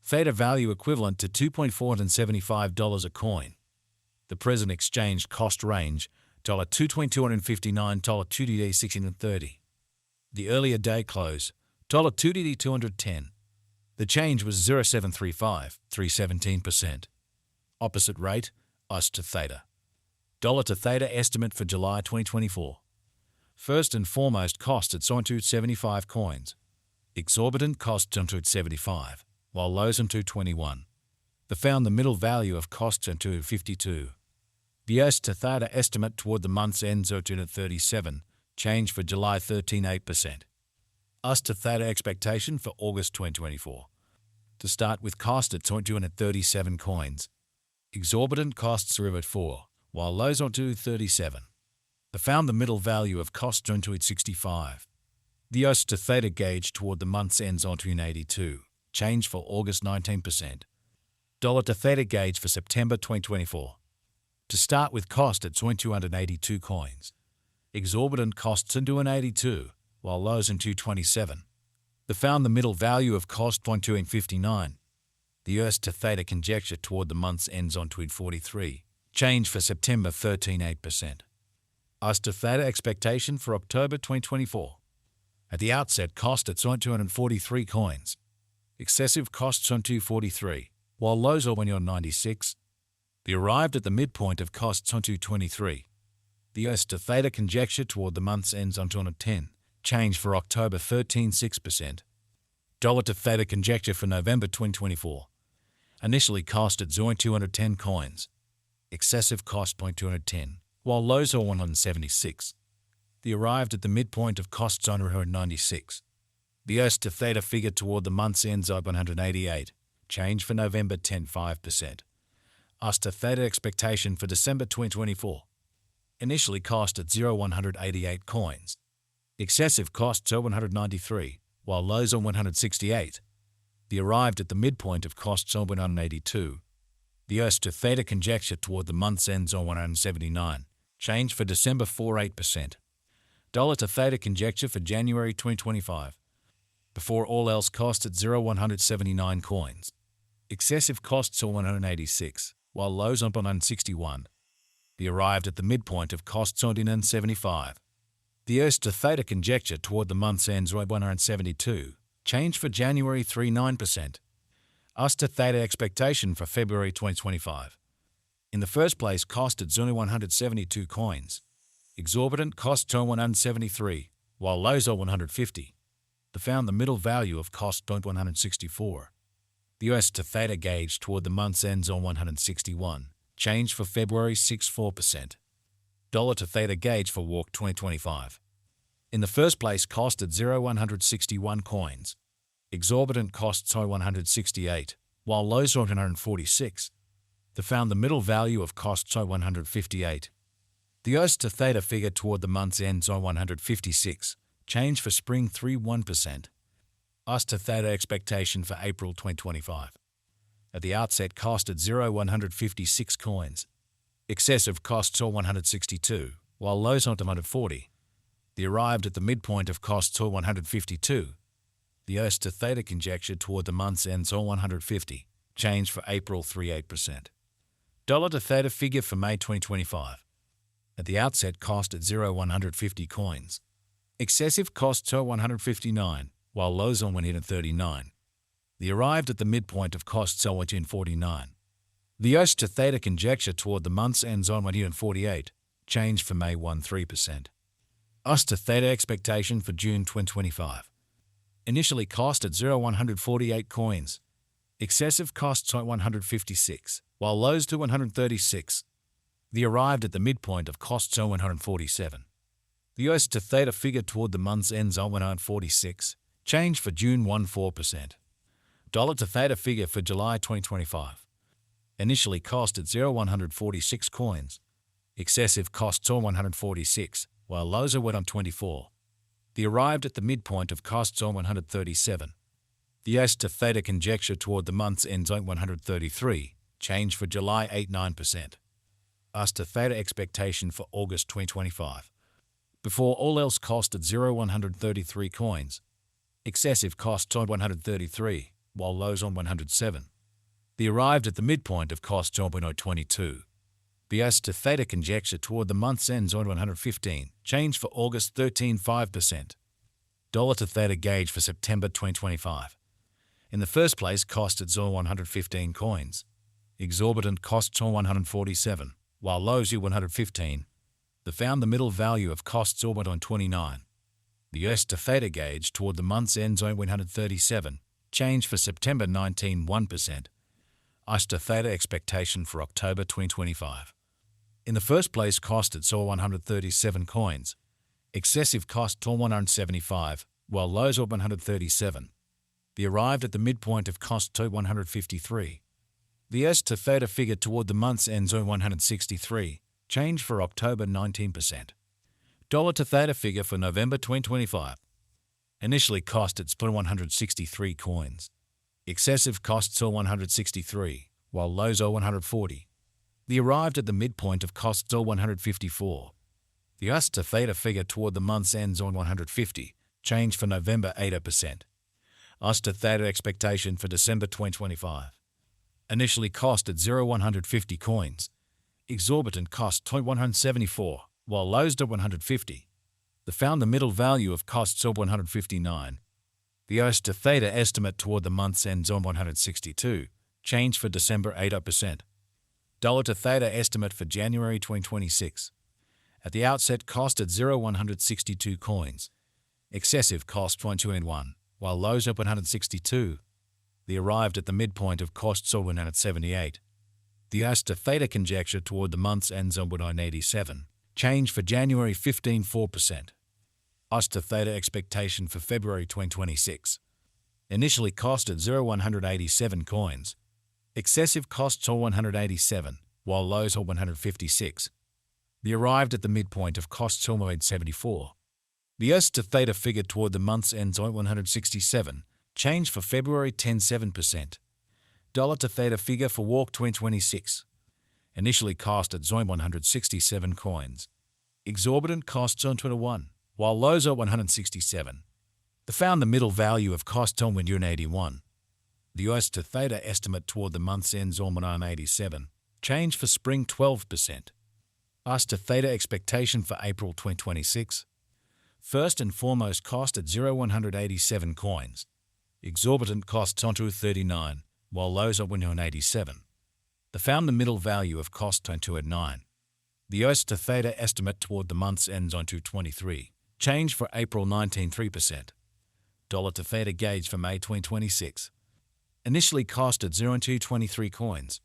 Theta value equivalent to $2.475 a coin. The present exchange cost range $2.259, $2.2 16.30. The earlier day close $2.2 210. The change was 0.735, 317%. Opposite rate, US to Theta. Dollar to Theta estimate for July 2024. First and foremost, cost at 275 coins. Exorbitant cost 275, while lows on 221. They found the middle value of costs on 252. The US to Theta estimate toward the month's end 237, change for July 13.8%. US to Theta expectation for August 2024. To start with, cost at 237 coins. Exorbitant costs are at 4, while lows on 237. They found the middle value of costs on 265. The US to Theta gauge toward the month's ends on 282, change for August 19%. Dollar to Theta gauge for September 2024. To start with, cost at 282 coins. Exorbitant costs on 282, while lows on 227. They found the middle value of cost on 259. The US to Theta conjecture toward the month's ends on 243, change for September 13.8%. US to Theta expectation for October 2024. At the outset, cost at 243 coins. Excessive costs on 243, while lows are 196. They arrived at the midpoint of costs on 223. The US to Theta conjecture toward the month's ends on 210, change for October 13.6%. Dollar to Theta conjecture for November 2024. Initially cost at 210 coins. Excessive cost 210, while lows are 176. They arrived at the midpoint of costs on 196. The US to Theta figure toward the month's ends of 188, change for November 10.5%. US to Theta expectation for December 2024. Initially cost at 188 coins. Excessive costs are 193, while lows are 168. They arrived at the midpoint of costs on 182. The US to Theta conjecture toward the month's ends on 179, change for December 4.8%. Dollar to Theta conjecture for January 2025. Before all else, cost at 179 coins. Excessive costs are 186, while lows on 161. They arrived at the midpoint of costs on 175. The US to Theta conjecture toward the month's ends on 172, change for January 3.9%. US to Theta expectation for February 2025. In the first place, cost at 172 coins. Exorbitant costs are 173, while lows are 150. They found the middle value of cost on 164. The US to Theta gauge toward the month's ends on 161, change for February 6.4%. Dollar to Theta gauge for Walk 2025. In the first place, cost at 161 coins. Exorbitant costs are 168, while lows are 146. They found the middle value of costs are 158. The US to Theta figure toward the month's ends on 156, change for spring 3.1%. US to Theta expectation for April 2025. At the outset, cost at 156 coins. Excessive costs are 162, while lows are 140. They arrived at the midpoint of costs are 152. The US to Theta conjecture toward the month's ends on 150, change for April 3.8%. Dollar to Theta figure for May 2025. At the outset, cost at 150 coins. Excessive costs are 159, while lows on 139. They arrived at the midpoint of costs are 149. The US to Theta conjecture toward the month's ends on 148, change for May 1.3%. US to Theta expectation for June 2025. Initially cost at 148 coins. Excessive costs are 156, while lows to 136. They arrived at the midpoint of costs on 147. The US to Theta figure toward the month's ends on 146, change for June 1.4%. Dollar to Theta figure for July 2025. Initially cost at 146 coins. Excessive costs are 146, while lows are 124. They arrived at the midpoint of costs on 137. The US to Theta conjecture toward the month's ends on 133, change for July 8.9%. US to Theta expectation for August 2025. Before all else, cost at 133 coins. Excessive costs on 133, while lows on 107. The arrived at the midpoint of costs on 0.022. Bias to Theta conjecture toward the month's ends on 115. Change for August 13.5%. Dollar to Theta gauge for September 2025. In the first place, cost at 115 coins. Exorbitant costs on 147, while lows at 115. They found the middle value of costs on 29. The US to Theta gauge toward the month's ends on 137. Change for September 19.1%. US to Theta expectation for October 2025. In the first place, cost at 137 coins. Excessive cost on 175, while lows at 137. The arrived at the midpoint of cost to 153. The S to Theta figure toward the month's ends on 163. Change for October 19%. Dollar to Theta figure for November 2025. Initially cost at 163 coins. Excessive costs are 163, while lows are 140. The arrived at the midpoint of costs are 154. The US to Theta figure toward the month's ends on 150. Change for November 80%. US to Theta expectation for December 2025. Initially cost at 150 coins. Exorbitant cost to 174, while lows to 150. They found the middle value of costs of 159. The US to Theta estimate toward the month's ends on 162. Change for December 80%. Dollar to Theta estimate for January 2026. At the outset, cost at 162 coins. Excessive cost 121, while lows at 162. The arrived at the midpoint of costs of 178. The US to Theta conjecture toward the month's ends on 187. Change for January 15.4%. US to Theta expectation for February 2026. Initially cost at 187 coins. Excessive costs are 187, while lows are 156. The arrived at the midpoint of costs are 74. The US to Theta figure toward the month's ends on 167. Change for February 10.7%. Dollar to Theta figure for Walk 2026. Initially cost at 167 coins. Exorbitant costs on 21, while lows are 167. They found the middle value of cost on 181. The US to Theta estimate toward the month's ends on 187. Change for spring 12%. US to Theta expectation for April 2026. First and foremost cost at 187 coins. Exorbitant costs on 239, while lows are 187. They found the middle value of cost on 209. The US to Theta estimate toward the month's ends on 223. Change for April 19.3%. Dollar to Theta gauge for May 2026. Initially cost at 223 coins.